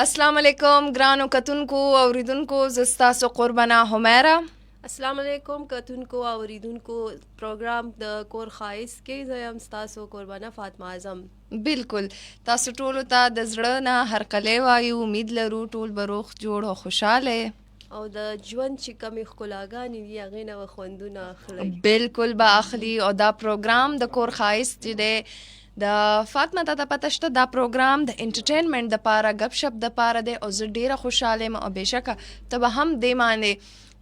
अस्सलाम वालेकुम ګرانو کتونکو اوریدونکو زه ستاسو قربانه حمیره. السلام علیکم کتونکو او اوریدونکو پروګرام د کور خایس کې زه یم ستاسو قربانه فاطمه اعظم. بالکل تاسو ټولو ته د زړه نه هرکلی وایو. امید لرو ټول به روغ جوړ او خوشحاله او د ژوند چې کمې ښکلاګانې دي هغې نه به خوندونه اخلئ. بالکل به اخلي. او دا پروګرام د کور خایس چې دی د فاطمه ته پته شته دا پروګرام د انټرټینمنټ دپاره غپ شپ دپاره دی او زه ډیره خوشحاله یم او بېشکه ته به هم دې باندې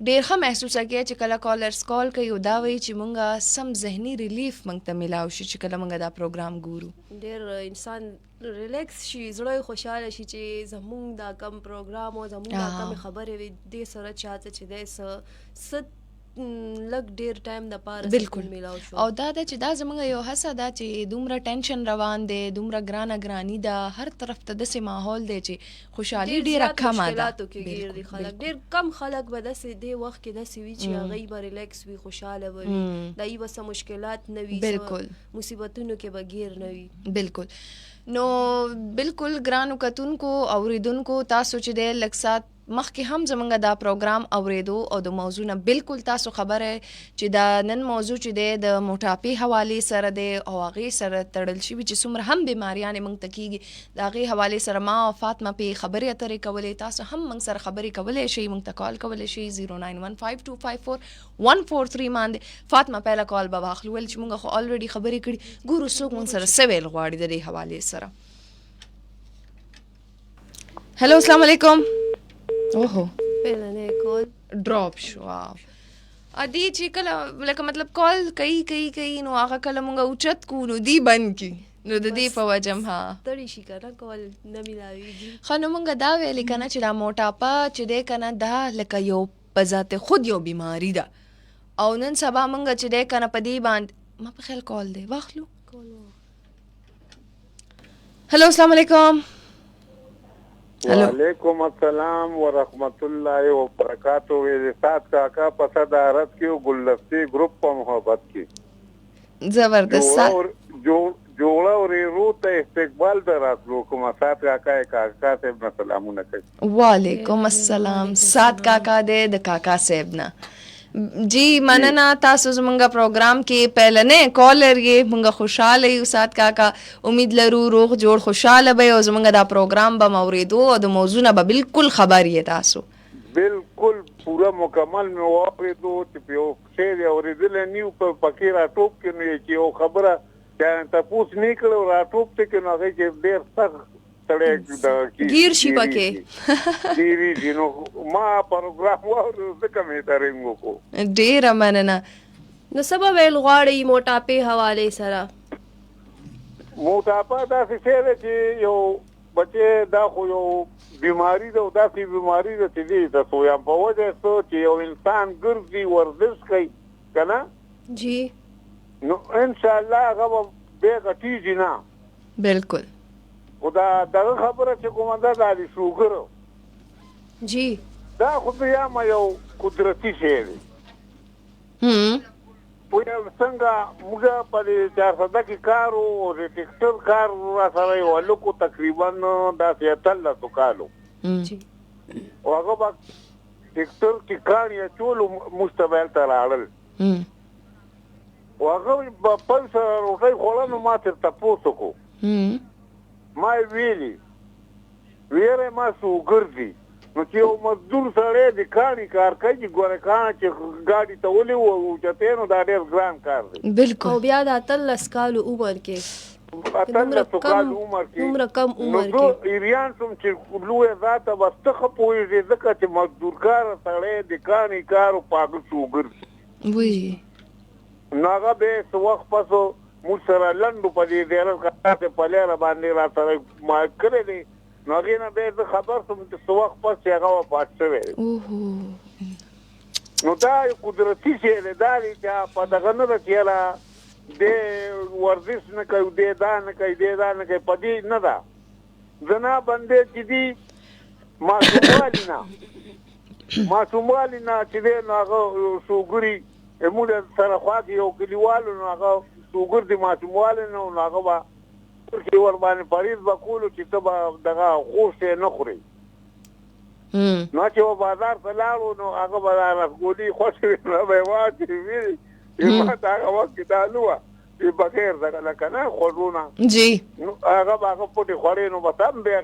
ډېر ښه محسوسه کوي چې کله کالرز کال کوي او دا وایي چې مونږه سم ذهني ریلیف مونږ ته میلاو شي چې کله مونږ دا پروګرام ګورو. ډېر انسان ریلیکس شي، زړه یې خوشحاله شي چې زمونږ دا کم پروګرام او زمونږ دا کمې خبرې وي دې سره چاته چې دی څه لږ ډېر ټایم دپاره بالکل میلاو شو. او دا ده چې دا زموږ یو هڅه ده چې دومره ټینشن روان دی، دومره ګرانه ګرانی ده، هر طرف ته داسې ماحول دی چې خوشحالي ډېره کمه ده. مشکلاتو کې ګیر دي خلک، ډېر کم خلک به داسې دې وخت کې داسې وي چې هغوی به ریلیکس وي، خوشحاله به وي، د هغوی به څه مشکلات نه وي، بالکل مصیبتونو کې به ګیر نه وي. بالکل نو بالکل ګرانو کتونکو اوریدونکو تاسو چې دی لږ ساعت مخکې هم زمونږ دا پروګرام اوریدو او د موضوع نه بالکل تاسو خبره چې دا نن موضوع چې دی د موټاپې حوالې سره دی او هغې سره تړل شوي چې څومره هم بیماریانې موږ ته کېږي د هغې حوالې سره ما او فاطمه پې خبرې اترې کولې. تاسو هم موږ سره خبرې کولی شئ، موږ ته کال کولی شئ 0915254 باندې. فاطمه پهله کال به واخلو ول چې موږ خو الریډي خبرې کړي، ګورو څوک موږ سره څه ویل غواړي د دې حوالې سره. هلو السلام علیکم. اوهو پهلنی کال ډراپ شو. ادي چې کله لکه مطلب کال کوي نو هغه کله مونږ اوچت کو نو دی بند کی نو د دې په وجه ها ستړي شي که نه کال نه میلاویږي. ښه نو مونږ دا ویلې که نه چې دا موټاپه چې دی که نه دا لکه یو په ذات خود یو بیماري ده او نن سبا مونږ چې دی که نه په دې باندې ما په خیال کال دی واخلو. هلو السلام علیکم. وعلیکم السلام ورحمت الله وبرکاتہ. ویسات کاکا په صدارت کې او ګلدستي ګروپ په محبت کې زبردست جوړه او ریرو ته استقبال دراتلو کوم سات کاکا صاحب نه سلامونه کوي. وعلیکم السلام. سات کاکا دې د کاکا صاحب نه جی مننه. تاسو زمونږ پروګرام کې پهلنې کالر یې مونږ خوشحاله یو سات کاکا. امید لرو روغ جوړ خوشحاله به او زمونږ دا پروګرام به موریدو او د موضوع نه به بالکل خبر یې تاسو. بالکل پورا مکمل مې واورېدو چې په یو شعر اورېدلی نیو په پکې راټوپ کې نو چې یو خبره چې تپوس نه کړو راټوپ ته کې نو هغې کې ډېر سخت گیر شي پکې ډېرې دي. نو ما پروګرام واورېدو ځکه مې ترنګ وکړو. ډېره مننه. نو څه به ویل غواړئ موټاپې حوالې سره؟ موټاپه داسې شی دی چې یو بچی دا خو یو بیماري ده او داسې بیماري ده چې دې ته سویم په وجه څه چې یو انسان ګرځي ورزش کوي که نه جی نو انشاءالله هغه به بیا غټېږي نه. بالکل خو دا دغه خبره چې کومه ده دا د شوګر جی دا خو بیا ما یو قدرتي شی دی. پوهه څنګه موږ په دې 400 کې کار او د ټیکټر کار را سره یو هلکو تقریبا داسې 18 کالو او هغه به ټیکټر کې کار یې اچولو موږ ته به هلته راړل او هغه به پل سره روټۍ خوړه نو ما ترې تپوس وکړو. ما یې ویلي ویره ما سوګر دي نو چې یو مزدور سړی د کاڼي کار کوي چې ګوره کاڼه چې ګاډي ته ولي اوچتې نو دا ډېر ګران کار دی. بالکل او بیا د 18 کالو عمر کې 18 کالو عمر کې دومره کم عمر نو زه ایریان سوم چې لویه ذاته به څه ښه پوهېږې ځکه چې مزدور کاره سړی د کاڼي کار په هغه سوګر دي. وی نو هغه بیا څه وخت پسو موږ سره لنډو په دې ډېره کارته په لیاره باندې را سره ما کړی دی نو هغې نه بیا زه خبر شوم چې څه وخت پس چې هغه وفات شوی دی. نو دا یو قدرتي شی دی دا دی چې په دغه نه ده چې یاره دې ورزش نه کوي دې دا نه کوي دې دا نه کوي په دې نه ده. زنا بندې چې دي ماشوموالي نه چې دی نو هغه شوګري موږ سره خوا کې یو کلیوالو نو هغه شوګر د ماشوموالي نه نو هغه به کې ور باندې فریض وکولو چې ته به دغه خوشې نه خوري نو چې بازار ته لاړو نو هغه به رسګولي خوښ نه به واچي وي ما ته هغه وخت کې دا نه وه بغیر دغه لکه نه خوړونه جی نو هغه پټې خوړې نو به هم بیا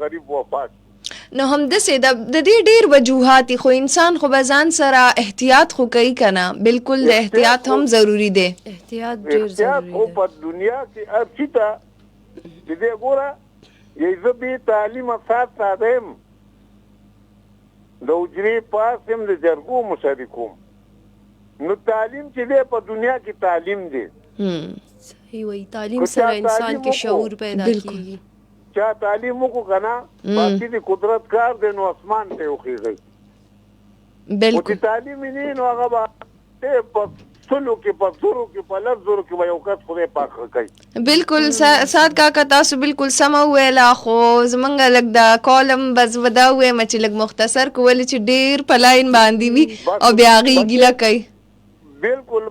غریب وفات نو همداسې د دې ډېر وجوهات خو انسان خو به ځان سره احتیاط خو کوي که نه بلکل د احتیاط هم ضروري دی احتیاط ډېر ضروري خو په دنیا کې هر شي ته چې دی ګوره یې زه بې تعلیمه ساده یم د حجرې پاس یم د جرګو مشري کوم نو تعلیم چې دی په دنیا کې تعلیم دی صحیح وایي تعلیم سره انسان کې شعور پیدا کېږي چا تعلیم وکړو که نه باقي د قدرت کار دی نو اسمان ته وخېږئ خو چې تعلیم یې نه نو هغه به په سلو کې په زرو کې په لس زرو کې به یو کس خدای پاک ښه کوي بالکل سعد کاکا تاسو بالکل سمه وویله خو زمونږ لږ د کالم بس به دا ووایم چې لږ مختصر کو ولې چې ډېر په لاین باندې وي او بیا هغې ګیله کوي بالکل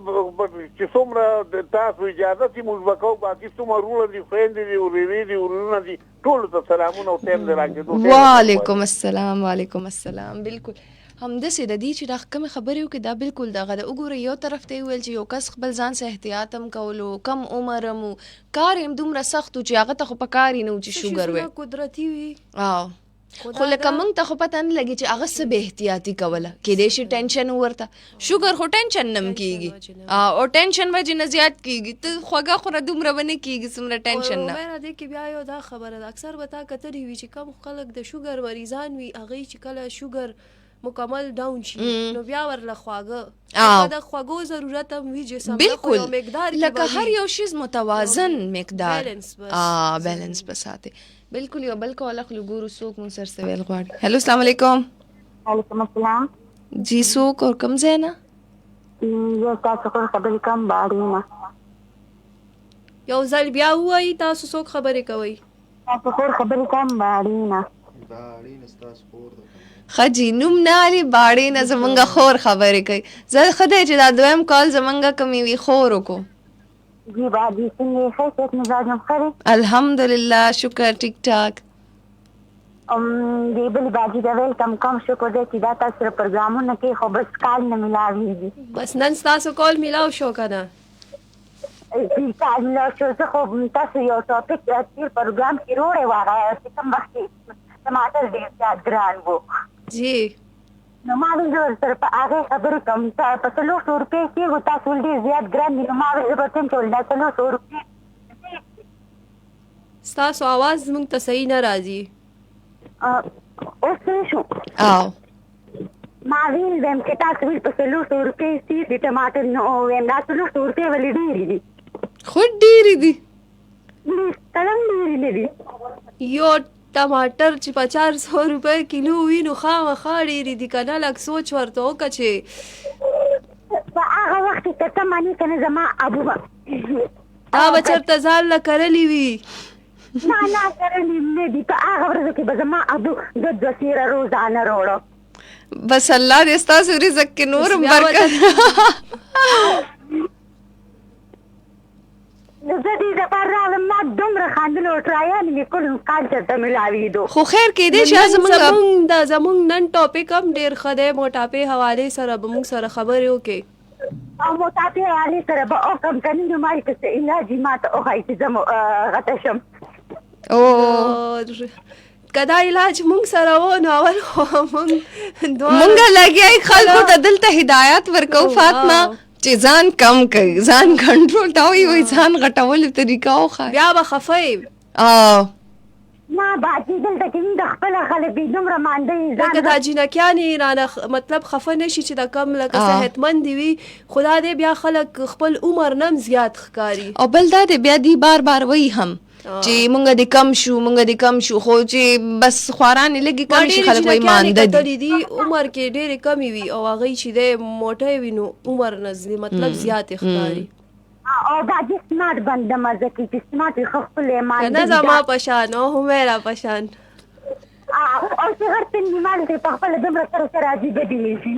چې څومره تاسو اجازه چې موږ به کوو باقي څومره وروڼه دي خویندې دي ورېرې دي ورونه دي ټولو ته سلامونه او ټایم د راکېدو وعلیکم السلام وعلیکم السلام بالکل همداسې د دې چې دا کومې خبرې وکړې دا بالکل دغه د وګوره یو طرف ته یې وویل چې یو کس خپل ځان سه احتیاط هم کولو کم عمر هم و کار یې دومره سخت و چې هغه ته خو په کار یې نه و چې شوګر وی قدرتي وي خو لکه موږ ته خو پته نه لګي چې هغه څه بې احتیاطي کوله کیدای شي ټینشن ورته شوګر خو ټینشن نه کېږي او ټینشن وجې نه زیات کېږي ته خوږه خوره دومره به نه کېږي څومره ټینشن نه دې کې بیا یو دا خبره ده اکثر به تا کتلي وي چې کم خلک د شوګر مریضان وي هغوی چې کله شوګر مکمل ډاون شي نو بیا ورله خواږه د خوږو ضرورت هم وي جسم بالکل مقدار لکه هر یو شیز متوازن مقدار بیلنس به ساتي بالکل یو بل کال اخلو ګورو څوک مون سر سویل غواړي هلو السلام علیکم وعلیکم السلام جی څوک اور کوم ځای نه زه تاسو خبرې کوم باړې نه یو ځل بیا ووایي تاسو څوک خبرې کوئ تاسو خبرې کوم باړې نه ښه جي نوم نه علي باړې نه زمونږ خور خبرې کوي زه ښه دی چې دا دویم کال زمونږ کمې وي خور وکړو جی باجی څنګه ښه صحت مزاج هم ښه دی الحمدلله شکر ټیک ټاک دی بلې باجي دا ویلکم کوم شکر دی چې دا تاسو سره پروګرامونه کوي خو بس کال نه میلاویږي بس نن ستاسو کال میلاو شو که نه کال میلاو شو زه خو تاسو یو ټاپک تېر پروګرام کې روړی وغه چې کوم وخت کې ټماټر ډېر زیات ګران و جی نو ما ویل زه ورسره په هغې خبرې کوم په 300 روپۍ کېږو تاسو ول ډېر زیات ګران دي نو ما ویل زه به ټیم چې ول دا 300 روپۍ ستاسو آواز زموږ ته صحیح نه راځي اوس څه شو ما ویل ویم چې تاسو ویل په 300 روپۍ سي د ټماټر نو ویم دا 300 روپۍ ولې ډېرې دي خو ډېرې دي کلم ډېرې نه دي یو ټماټر چې په 400 روپۍ کیلو وي نو خامخا ډېرې دي که نه لږ سوچ ورته وکړه چې په هغه وخت کې که ته منې که نه زما ابو دا به چېرته ځان له کرلي وي نه کرلي نه دي په هغه ورځو کې به زما ابو دوه سیره روزانه روړه بس الله دې ستاسو رزق کې نور برکت زه دې دپاره راغلم ما دومره خندلو ټرایان مې کول کال چېرته ملاوېدو خو خیر کېدای شي زموږ نن ټاپک هم ډېر ښه دی موټاپې حوالې سره به موږ سره خبرې وکړې او موټاپې حوالې سره به وکړم که نه نو ما که څه علاج یې ما ته وښایي چې زه غټه شم که دا علاج موږ سره و نو اول خو موږ لګیا خلکو ته دلته هدایت ورکوو فاطمه چې ځان کم کوي ځان کنټرول ته وایي ځان غټولو طریقه وښایي بیا به خفه یې نه باجي دلته کې د خپله خلک دي دومره مانده لکه دا جینکیانې رانه مطلب خفه نه شي چې دا کم لکه صحتمند وي خو دا دی بیا خلک خپل عمر نه هم زیات ښکاري او بل دا دی بیا دی بار بار وایي هم چې مونږ دې کم شو خو چې بس خوارانې لږې کم شي خلک وایي مانده دي عمر کې ډېرې کمې وي او هغوی چې دی موټی وي نو عمر نه مطلب زیاتې ښکاري او باجي سمارټ بنده مزه کوي چې سمارټ یې ښه ښکلی مانده نه زما په شان او همیرا په شان او چې هر څه نیمال دی په خپله دومره سره عجیبه دي شي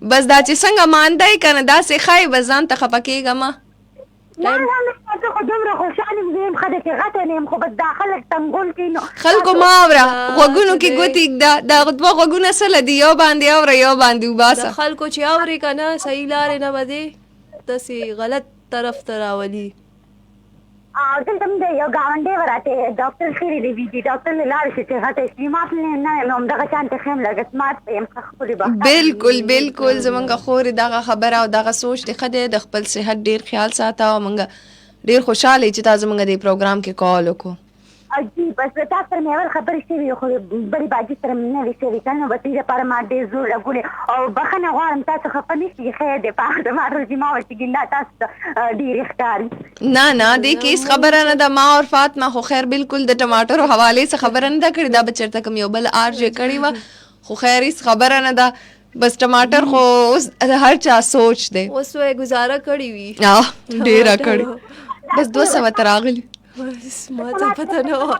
بس دا چې څنګه مانده یې که نه داسې ښایي بس ځان ته خفه کېږم نه زه خو دومره خوشحاله یم ښه ده چې غټه نه یم خو بس دا خلک تنګول کوي نو خلکو ما اوره غوږونو کې ګوتې ږده دا دوه غوږونه سله دي یو باندې اوره یو باندې د وباسه خلکو چې اوري که نه صحیح لارې نه به دی داسې غلط طرف ته راولي دلته هم د یو ګاونډی به راته ډاکټر ښېرې دی وي ډاکټر له لاړې شي چې غټه شي ما پلې نه یم همدغه شانتې ښه یم لږ سمارټ یم ښه ښکلې به بالکل بالکل زمونږ خورې دغه خبره او دغه سوچ دی ښه دی د خپل صحت ډیر خیال ساته او مونږ ډیر خوشحاله یو چې تا زمونږ دې پروګرام کې کال وکړو جی بس تا سره مې اول خبرې شوې خو بلې باجي سره مې نه وې شوې که نه بس دې لپاره ما ډېر زور لګولې او بښنه غواړم تاسو خفه نه شئ خیر دی په د ما روزي ما ورته ګندا تاسو ته ډېرې ښکاري نه نه دې کې هیڅ خبره نه ده ما او فاطمه خو خیر بالکل د ټماټرو حوالې څه خبره نه ده کړې دا به چېرته کوم یو بل آرجې کړې وه خو خیر هیڅ خبره نه ده بس ټماټر خو اوس هر چا سوچ دی اوس وی گزاره کړې وي ډېره کړې بس 200 ته راغلي ما ته پته نه وه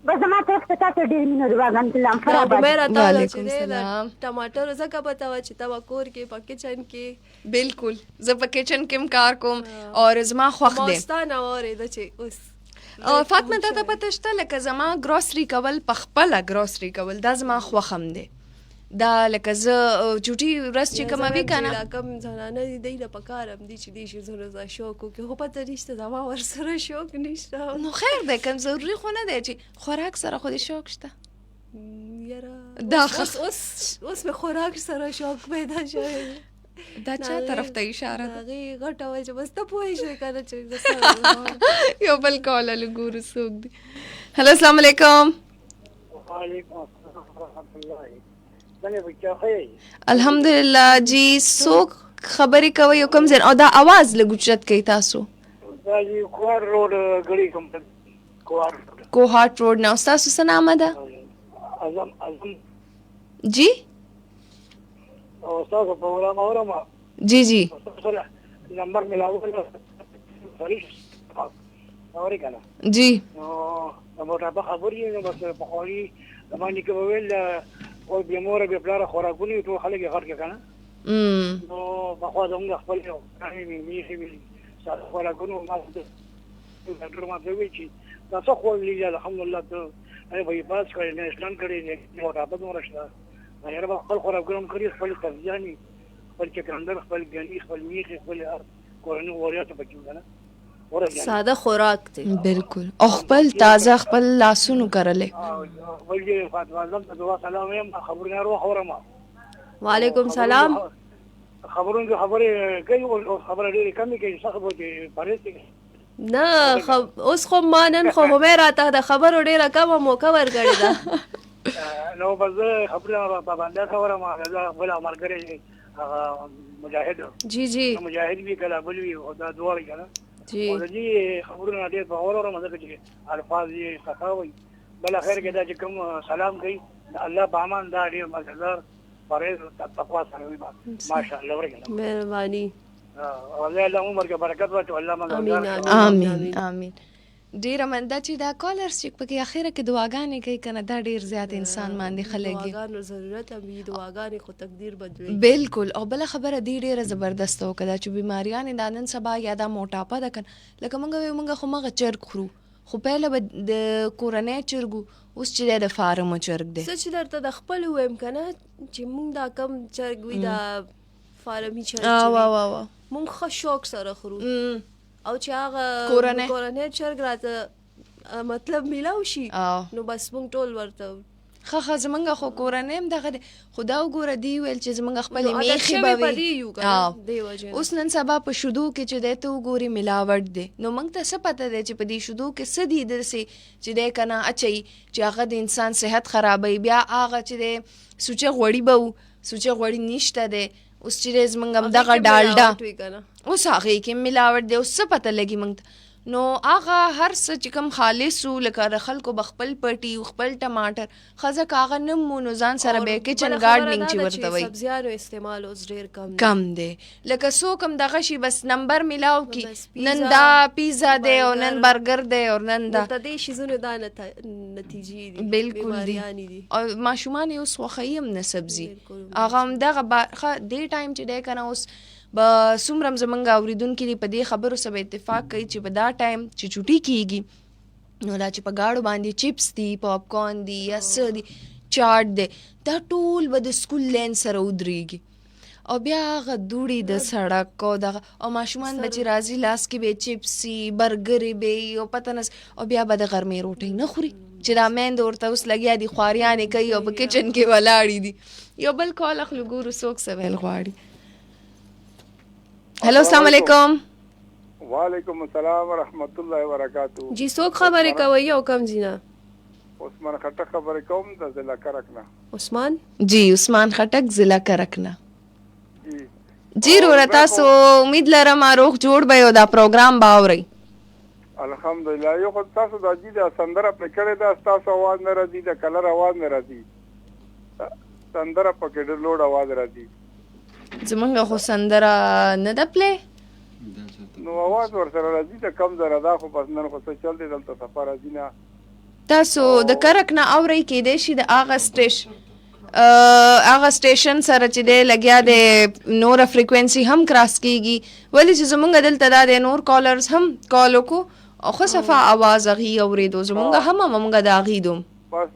بس زما طرف ته تاسو ډېر مینه دعاګانې سلام فراباد عمره تا له وعلیکم چې دی د سلام. ټماټرو ځکه پته وه چې ته به کور کې په کچن کې بالکل زه په کچن کې هم کار کوم او زما خوښ دی ستا نه واورېده چې اوس او فاطمه تا ته پته شته لکه زما ګروسري کول په خپله ګروسري کول دا زما خوښ هم دی دا لکه زه چوټي ورځ چې کومه وي که نه کم زنانه دي دی له پکار هم دي چې دې شیزونو ته شوق وکړي خو پته نشته زما ورسره شوق نشته نو خیر دی کوم ضروري خو نه دی چې خوراک سره خو دې شوق شته یاره دا اوس مې خوراک سره شوق پیدا شوی دا چا طرف ته اشاره ده هغې غټه وایي چې بس ته پوهې شوې که نه چې زه څه یو بل کال ګورو څوک دی هلو السلام علیکم وعلیکم السلام ورحمۃ اللہ څنګه بچا خې الحمدلله جی څوک خبرې کوي او کوم ځای او دا आवाज لږ اوچت کوي تاسو دا جی کوار روډ غړي کوم کوار کوهاټ روډ نه تاسو څه نامه ده اعظم جی او تاسو پروګرام اورم جی جی سره نمبر ملاو کړل فريش اوري کنه جی نو موټا په خبرې نو بس په خوري باندې کې ویل او بیا مور بیا پلار خوراکونه ټول خلک غړ کې کنه نو په خوا زموږ خپل یو کاري مې سره خوراکونه ما ډاکټر ما ته وی چې تاسو خو لږه الحمدلله ته اې به پاس کړی نه اسلام کړی نه موټا په نور شته غیر به خپل خوراکونه کړی خپل تفزیانی خپل چکندر خپل ګنی خپل میخ خپل کورنی وریاته پکې کنه ساده خوراک دی بالکل او خپل تازه خپل لاسونو کرلې ولې فاطمه زم ته دعا سلام یم خبرونه روح اورم وعلیکم سلام خبرونه خبرې کوي او خبره ډېرې کمې کوي څه خبره چې پرېږدي نه اوس خو ما نن خو همې راته د خبرو ډېره کمه موقع ورکړې ده نو بس خبره په باندې خبره ما بل مرګري هغه مجاهد جی جی مجاهد وی کله بل وی او دا دوه کنه جی او دې خبرونه ډېر په اورم مزه کې الفاظ یې صفاوي بل خیر کې دا چې کوم سلام کوي الله بامان دا ډېر مزدار پرېز تقوا سره وي ماشاءالله ورګه مهرباني او الله عمر کې برکت ورکړي الله امين امين امين ډیره مننه چې دا کالرز چې پکې اخیره کې دعاګانې کوي کنه دا ډیر زیات انسان باندې خلګي دعاګانو ضرورت هم وي دعاګانې خو تقدیر بدلوي بالکل او بل خبره دی ډیره زبردست وکړه چې بیماریان د نن سبا یا د موټاپا د کن لکه موږ خو موږ چرګ خورو خو پهله به د کورنۍ چرګو اوس چې د فارم چرګ دی څه چې درته د خپل وایم کنه چې موږ دا کم چرګ وي دا فارمي چرګ موږ ښه شوق سره خورو او چې هغه کورنۍ چرګ راته مطلب میلاو شي نو بس موږ ټول ورته خه زمونږ خو کورنۍ هم دغه خدا وګوره دی ویل چې زمونږ خپلې میخې به وي اوس نن سبا په شیدو کې چې دی ته وګوري ملاوټ دی نو موږ ته څه پته دی چې په دې شیدو کې څه دي داسې چې دی که نه اچوي چې هغه د انسان صحت خرابوي بیا هغه چې دی سوچه غوړي به و سوچه غوړي نشته دی اوس چې دی زمونږ همدغه ډالډا اوس هغې کې ملاوټ دی اوس څه پته لګي موږ ته نو هغه هر څه چې کوم خالص وو لکه خلکو به خپل پټي خپل ټماټر ښځه که هغه نه مو نو ځان سره به کچن ګارډنینګ چې ورته وایي سبزیانو استعمال اوس ډېر کم دی لکه څوک هم دغه شي بس نمبر میلاو کی نن دا پیزا دی او نن برګر دی او نن دا د دې شیزونو دا نتیجې دي بالکل دي او ماشومان یې اوس خوښوي هم نه سبزي هغه همدغه دې ټایم چې دی که نه اوس به څومره هم زمونږ اورېدونکي دي په دې خبرو سره اتفاق کوي چې په دا ټایم چې چوټي کېږي نو دا چې په گاډو باندې چپس دي پاپ کارن دي یا څه دي چاټ دی دا ټول به د سکول لین سره ودرېږي او بیا هغه دوړي د سړک او دغه او ماشومان به چې راځي لاس کې به چپسي برګرې به او پته نه او بیا به د غرمې روټۍ نه خوري چې دا میندې ورته اوس لګیا دي خواریانې کوي او په کچن کې ولاړې دي یو بل کال اخلو ګورو څوک څه ویل غواړي هلو السلام علیکم وعلیکم السلام ورحمت الله وبرکاتہ جی څوک خبرې کوي او کم ځینه عثمان خټک خبرې کوم د ضلع کرک نه عثمان جی عثمان خټک ضلع کرک نه جی روره تاسو امید لرم روغ جوړ به یو دا پروګرام به اورئ الحمدلله یو خو تاسو د اجي د سندره په کړه دا تاسو आवाज نه راځي د کلر आवाज نه راځي سندره په کې ډېر لوړ आवाज راځي زمونږ خو سندره نه ده پلی نو आवाज ورسره راځي د کم زره دا خو بس نن خو څه چل دی دلته سفر راځي نه تاسو د کرک نه اورئ کېدای شي د هغه سټیشن سره چې دی لګیا دی نوره فریکوینسي هم کراس کېږي ولې چې زمونږ دلته دا دی نور کالرز هم کال وکړو او ښه صفا اواز هغې اورېدو زمونږ هم همونږ د هغې دوم بس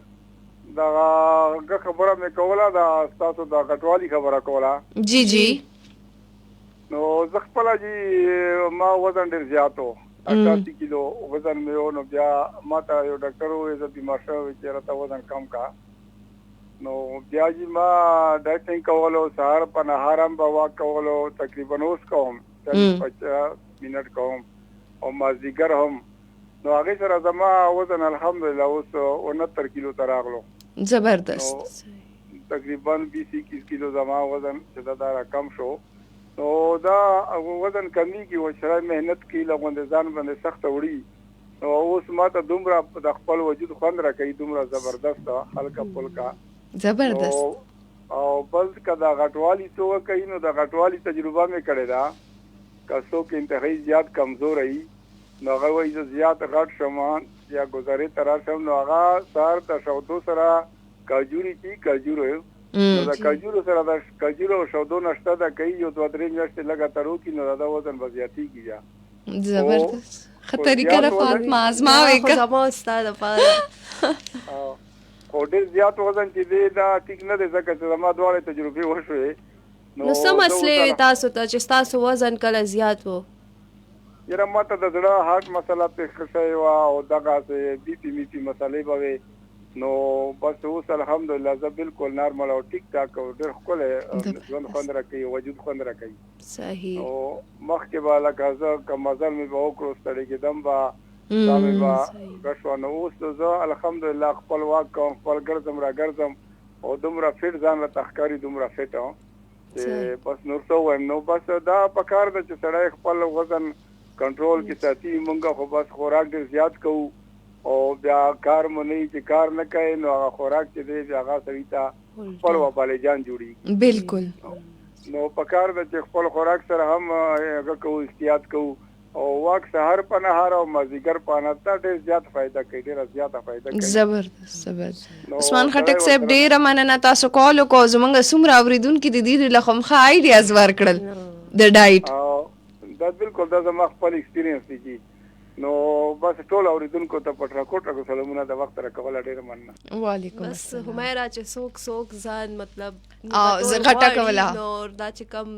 دغه خبره مې کوله دا ستاسو د غټوالي خبره کوله جی جی نو زه خپله چې ما وزن ډېر زیات و 88 کیلو وزن مې و نو بیا ما ته یو ډاکټر وویل زه بیمار شوی چې راته وزن کم کا نو بیا چې ما ډایټینګ کولو سهار په نهار هم به واک کولو تقریبا اوس کوم 50 منټ کوم او مازدیګر هم نو هغې سره زما وزن الحمدلله اوس 69 کیلو ته راغلو زبردست تقریبا 20-21 کیلو زما وزن چې دا کم شو نو دا وزن کمیږي او شرای مهنت کوي لغونډ ځان باندې سخت وړي نو اوس ما ته دومره د خپل وجود خوند راکوي دومره زبردست هلکه پلکه زبردست او بل که دا غټوالي څوک کوي نو د غټوالي تجربه مې کړې ده که څوک انتهایی زیات کمزور وي نو هغه وایي زه زیات غټ شم یا ګزارې ته راشم نو هغه سهار د شودو سره کجوري چې کجورو نو د کجورو سره د کجورو او شودو نشته ده کوي یو 2-3 میاشتې لګاتار وکړي نو دا وزن به زیاتېږي زبردست ښه طریقه ده فاطمه ازماوئ که زما ستا دپاره خو ډېر زیات وزن چې دی دا ټیک نه دی ځکه چې زما دواړې تجربې وشوې نو څه مسلې وې تاسو ته چې ستاسو وزن کله زیات و یاره ما ته د زړه هارټ مسله پېښه شوې وه او دغسې بي پي مي پي مسلې به وې نو بس اوس الحمدلله زه بالکل نارمل او ټیک ټاک او ډېر ښکلی ژوند خوند راکوي وجود خوند راکوي صحیح نو مخکې به لکه زه که مزل مې به وکړو ستړی کېدم به دا مې به ګشوه نو اوس زه الحمدلله خپل واک کوم خپل ګرځم را ګرځم او دومره فټ ځان راته ښکاري دومره فټ چې بس نور څه ووایم نو بس دا پکار ده چې سړی خپل وزن کنټرول کې ساتي مونږ خو بس خوراک ډېر زیات کوو او بیا کار مو نه چې کار نه کوي نو هغه خوراک چې دی بیا هغه سړي ته خپل وبالې جان جوړېږي بالکل نو پکار ده چې خپل خوراک سره هم هغه کوو احتیاط کوو او واک سهار په نهار او مازدیګر په نهار ډېر زیات فایده کوي ډېره زیاته فایده کوي زبردست عثمان خټک صاحب ډېره مننه تاسو کال وکړو زمونږ څومره اورېدونکي د دې له خو ښه آیډیاز ورکړل د ډایټ دا بالکل دا زما خپل ایکسپیرینس دی چې نو بس ټول اوریدونکو ته پټ راکوټ سلامونه د وخت راکوله ډېره مننه وعلیکم بس همیرا چې څوک ځان مطلب زه غټه کوله نو دا چې کم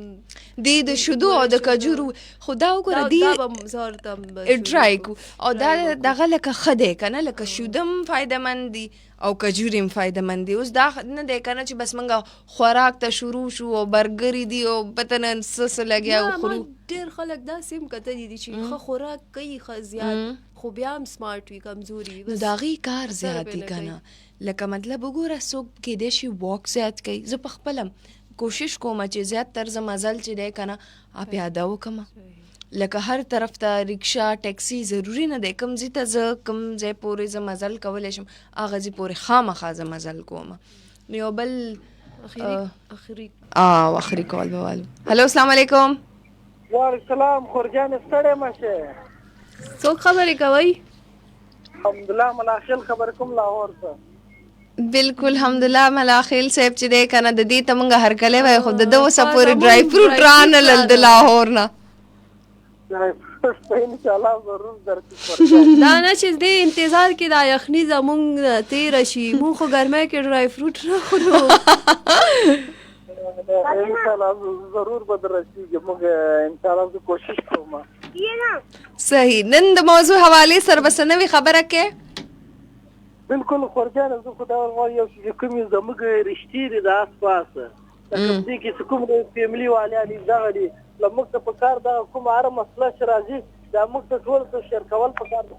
د شودو او د کجورو خو دا وګوره دی ټرای کو او دا دغه لکه ښه دی که نه لکه شودم فایدهمند دي او کجوري هم فایدهمند دي اوس دا نه دی که نه چې بس موږ خوراک ته شروع شو او برګرې دي او پته نه څه لګیا وخورو ډېر خلک داسې هم کتلي دي چې ښه خوراک کوي ښه زیات خو بیا هم سمارټ وي کمزوري نو د هغې کار زیات دي که نه لکه مطلب وګوره څوک کیدای شي واک زیات کوي زه په خپله کوشش کوم چې زیات تر زه مزل چې دی که نه پیاده وکړم لکه هر طرف ته رکشا ټیکسي ضروري نه دی کوم ځای ته زه کوم ځای پورې زه مزل کولی شم هغه ځای پورې خامخا زه مزل کوم نو یو بل آخري کال به والو هلو السلام علیکم وعلیکم السلام خورجان ستړی مشه څوک خبرې کوئ الحمدلله ملاخل خبر کوم لاهور ته بالکل الحمدلله ملاخیل صاحب چې دی کنه د دې ته مونږ هرکلی وای خو د ده اوسه پورې ډرای فروټ رانلل د لاهور نه انشاءالله ضرور درکړو دا نه چې دې انتظار کې دا یخني زمونږ تېره شي مونږ خو ګرمۍ کې ډرای فروټ نه خورو انشاءالله ضرور به دررسېږي موږ انشاءالله زه کوشش کوم صحیح نن د موضوع حوالې سره به څه نوې خبره کې بالکل خورجانه زه خو دا وایم یو چې کومې زموږ رشتې دي د آس پاسه لکه دې کې چې کوم فیملي والیان دي دغه دي له موږ ته پکار دغه کومه هره مسله چې راځي دا موږ ته ټول ته شیر کول پکار دي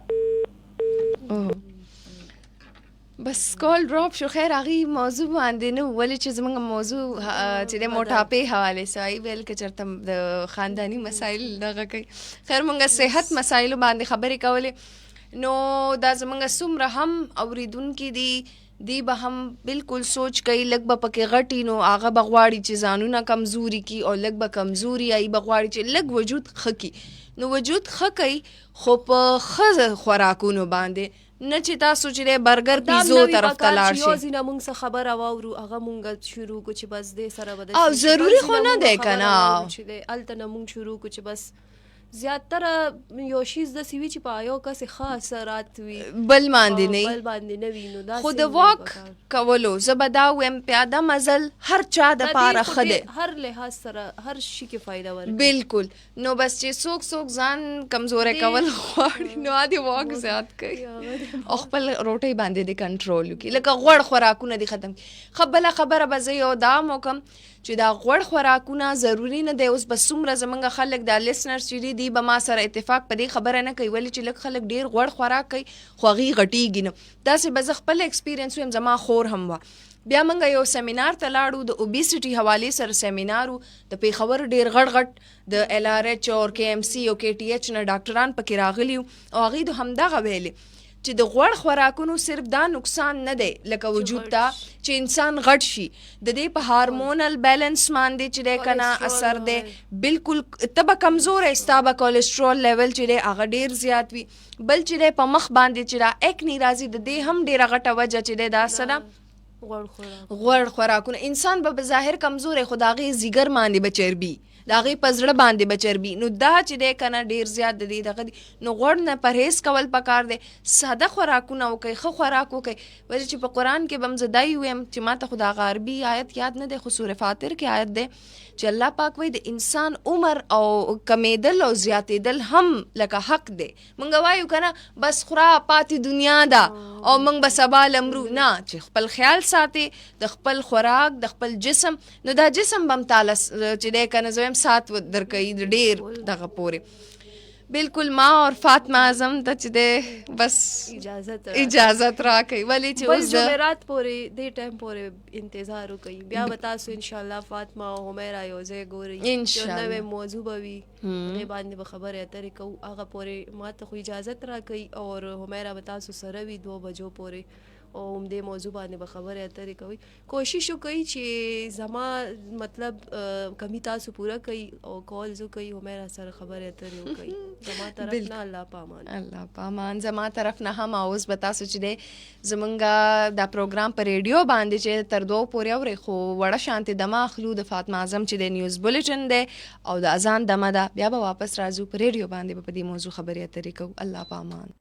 بس کال ډراپ شو خیر هغې موضوع باندې نه ولې چې زموږ موضوع چې د موټاپې حوالې سوی ویل که چېرته د خانداني مسایل دغه کوي خیر مونږ صحت مسایلو باندې خبرې کولې نو دا زمونږ څومره هم اوریدونکي دی به هم بالکل سوچ کوي لږ به پکې غټي نو هغه به غواړي چې ځانونه کمزوري کي او لږ به کمزوري ای به غواړي چې لږ وجود ښه کي نو وجود ښه کوي خو په ښه خوراکونو باندې نه چې تاسو چې برګر پیزو طرف ته لاړ شئ یو ځینه مونږ څه خبره واورو هغه مونږ شروع کو چې بس دې سره به او ضروري خو نه دی که نه چې دی هلته نه مونږ شروع کو چې بس زیاتره یو شیز داسې وي چې په یو کس ښه اثرات وي بل باندې نه وي نو داسې خو د واک کولو زه به دا ویم پیاده مزل هر چا دپاره ښه دی هر لحاظ سره هر شي کې فایده ورکوي بالکل نو بس چې څوک ځان کمزوری کول غواړي نو د واک زیات کوي او خپل روټۍ باندې د کنټرول وکړي لکه غوړ خوراکونه دي ختم ښه بله خبره به زه یو دا هم وکړم چې دا غوړ خوراکونه ضروري نه دی اوس به څومره زموږ خلک دا لیسنرز چې دي به ما سره اتفاق په دې خبره نه کوي ولې چې لږ خلک ډېر غوړ خوراک کوي خو هغې غټېږي نه داسې به زه خپل ایکسپیرینس ویم زما خور هم وه بیا موږ یو سیمینار ته لاړو د اوبیسټي حوالې سره سیمینار و د پېښور ډېر غټ د LRH او KMC او KTH نه ډاکټران پکې راغلي او هغوی د همدغه ویلې چې د غوړ خوراکونو صرف دا نقصان نه دی لکه وجود ته چې انسان غټ شي د دې په هارمونل بیلنس باندې چې دی که نه اثر دی بالکل ته به کمزوری ستا به کولیسټرول لیول چې دی هغه ډېر زیات وي بل چې دی په مخ باندې چې دا ایکني راځي د دې هم ډېره غټه وجه چې دی دا څه ده غوړ خوراکونه انسان به بظاهر کمزوری خو د هغې ځیګر باندې به چربي د هغې په زړه باندې به چربي نو دا چې دی که نه ډېر زیات د دې دغه دي نو غوړ نه پرهیز کول پکار دی ساده خوراکونه وکئ ښه خوراک وکئ ولې چې په قرآن کې به هم زه دا ویم چې ما ته خو د هغه عربي آیت یاد نه دی خو سورة فاطر کې آیت دی چې الله پاک وایي د انسان عمر او کمیدل او زیاتېدل هم لکه حق دی مونږ وایو که نه بس خوره پاتې دنیا ده او مونږ به سبا لمرو نه چې خپل خیال ساتې د خپل خوراک د خپل جسم نو دا جسم به هم تاله چې دی که نه زه وایم سات درکوي د ډېر دغه پورې بالکل ما اور فاطمه اعظم ته چې دی بس اجازت راکوي ولې چې بس جمعرات پورې دې ټایم پورې انتظار وکوئ بیا به تاسو انشاءالله فاطمه او حمیره یو ځای ګورئ انشاءالله نوې موضوع به وي هغې باندې به خبرې اترې کوو هغه پورې ما ته خو اجازت راکوئ اور حمیره به تاسو سره وي 2 بجو پورې او دې موضوع باندې به خبرې اترې کوي کوشش وکړئ چې زما مطلب کمی تاسو پوره کوي او کالز وکړئ حمیره سره خبرې اترې وکړئ زما طرف نه الله پامان زما طرف نه هم اوس به تاسو چې دی زمونږ دا پروګرام په ریډیو باندې چې تر 2 پورې اورئ خو وړه شانتې دمه اخلو د فاطمه اعظم چې دی نیوز بولیټن دی او د اذان دمه ده بیا به واپس راځو په ریډیو باندې به په دې موضوع خبرې اترې کوو الله پامان